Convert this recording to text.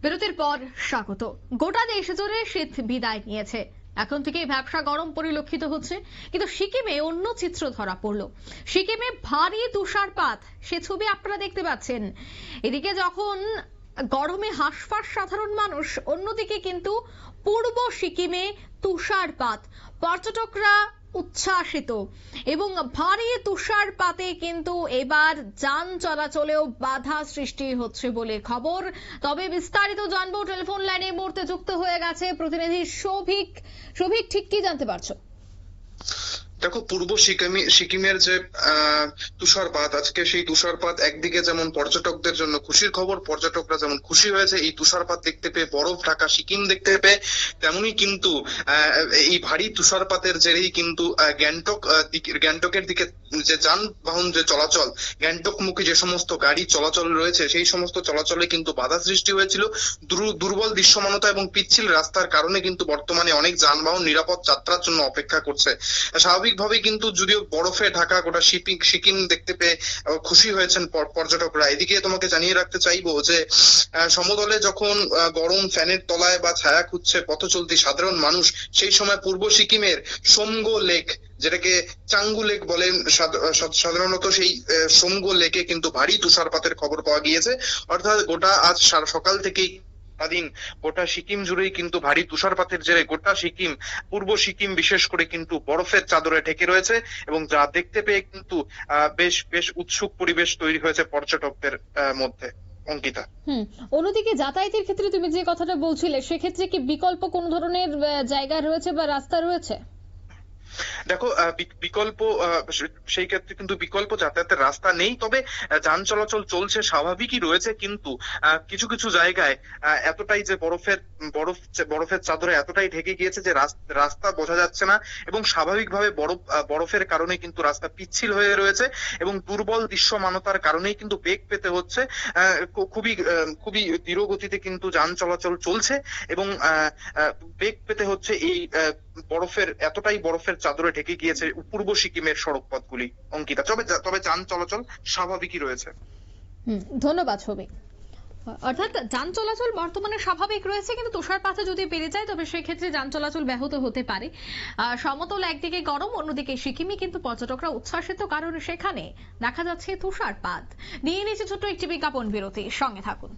বিরতির পর স্বাগত। গোটা দেশ জুড়ে শীত বিদায় নিয়েছে, এখন থেকেই ব্যবসা গরম পরিলক্ষিত হচ্ছে। কিন্তু সিকিমে অন্য চিত্র ধরা পড়লো। সিকিমে ভারী তুষারপাত, সে ছবি আপনারা দেখতে পাচ্ছেন। এদিকে যখন গরমে হাঁসফাঁস সাধারণ মানুষ, অন্যদিকে কিন্তু পূর্ব সিকিমে তুষারপাত, পর্যটকরা উচ্ছ্বাসিত এবং ভারী তুষারপাতে কিন্তু এবার যান চলাচলেও বাধা সৃষ্টি হচ্ছে বলে খবর। তবে বিস্তারিত জানবো, টেলিফোন লাইনে এই মুহূর্তে যুক্ত হয়ে গেছে প্রতিনিধি সৌভিক। সৌভিক, ঠিক কি জানতে পারছো? দেখো, পূর্ব সিকিমের যে তুষারপাত, আজকে সেই তুষারপাত একদিকে যেমন পর্যটকদের জন্য খুশির খবর, পর্যটকরা যেমন খুশি হয়েছে এই তুষারপাত দেখতে পেয়ে, বরফ ঢাকা সিকিম দেখতে পেয়ে, তেমনি কিন্তু এই ভারী তুষারপাতের জেরেই কিন্তু গ্যাংটকের দিকে যে যানবাহন যে চলাচল, গ্যাংটক মুখী যে সমস্ত গাড়ি চলাচল রয়েছে সেই সমস্ত চলাচলে কিন্তু বাধা সৃষ্টি হয়েছিল। দুর্বল দৃশ্যমানতা এবং পিচ্ছিল রাস্তার কারণে কিন্তু বর্তমানে অনেক যানবাহন নিরাপদ যাত্রার জন্য অপেক্ষা করছে। স্বাভাবিকভাবে কিন্তু যদিও বরফে ঢাকা গোটা সিকিম দেখতে পেয়ে খুশি হয়েছেন পর্যটকরা। এদিকে তোমাকে জানিয়ে রাখতে চাইবো যে সমতলে যখন গরম ফ্যানের তলায় বা ছায়া খুঁজছে পথ চলতি সাধারণ মানুষ, সেই সময় পূর্ব সিকিমের সোমগো লেক, যেটাকে চাঙ্গু লেক বলে সাধারণত, সেই সোমগো লেকে কিন্তু ভারী তুষারপাতের খবর পাওয়া গিয়েছে। অর্থাৎ গোটা আজ সকাল থেকেই দিন গোটা সিকিম জুড়েই কিন্তু ভারী তুষারপাতের জেরে গোটা সিকিম, পূর্ব সিকিম বিশেষ করে কিন্তু বরফের চাদরে ঢেকে রয়েছে এবং যা দেখতে পেয়ে কিন্তু বেশ বেশ উৎসুক পরিবেশ তৈরি হয়েছে পর্যটকদের মধ্যে। অঙ্কিতা, অন্যদিকে যাতায়াতের ক্ষেত্রে তুমি যে কথাটা বলছিলে, সেক্ষেত্রে কি বিকল্প কোন ধরনের জায়গা রয়েছে বা রাস্তা রয়েছে? দেখো, বিকল্প সেই ক্ষেত্রে কিন্তু বিকল্প যাতায়াতের রাস্তা নেই, তবে যান চলাচল চলছে, স্বাভাবিকই রয়েছে। কিন্তু কিছু কিছু জায়গায় এতটাই যে বরফের চাদরে এতটাই ঢেকে গিয়েছে যে রাস্তা বোঝা যাচ্ছে না, এবং স্বাভাবিকভাবে বরফের কারণে কিন্তু রাস্তা পিচ্ছিল হয়ে রয়েছে এবং দুর্বল দৃশ্যমানতার কারণেই কিন্তু বেগ পেতে হচ্ছে। খুবই খুবই ধীর গতিতে কিন্তু যান চলাচল চলছে এবং বেগ পেতে হচ্ছে এই এতটাই বরফের চাদরে ঢেকে গিয়েছে পূর্ব সিকিমের সড়ক পথগুলি। অঙ্কিতা, তবে যান চলাচল স্বাভাবিকই রয়েছে। ধন্যবাদ সৌভিক। অর্থাৎ যান চলাচল বর্তমানে স্বাভাবিক রয়েছে, কিন্তু তুষারপাতে যদি বেড়ে যায় তবে সেক্ষেত্রে যান চলাচল ব্যাহত হতে পারে। সমতল একদিকে গরম, অন্যদিকে সিকিমে কিন্তু পর্যটকরা উচ্ছ্বাসিত, কারণ সেখানে দেখা যাচ্ছে তুষারপাত। নিয়ে নিচ্ছে ছোট্ট একটি বিজ্ঞাপন বিরতি, সঙ্গে থাকুন।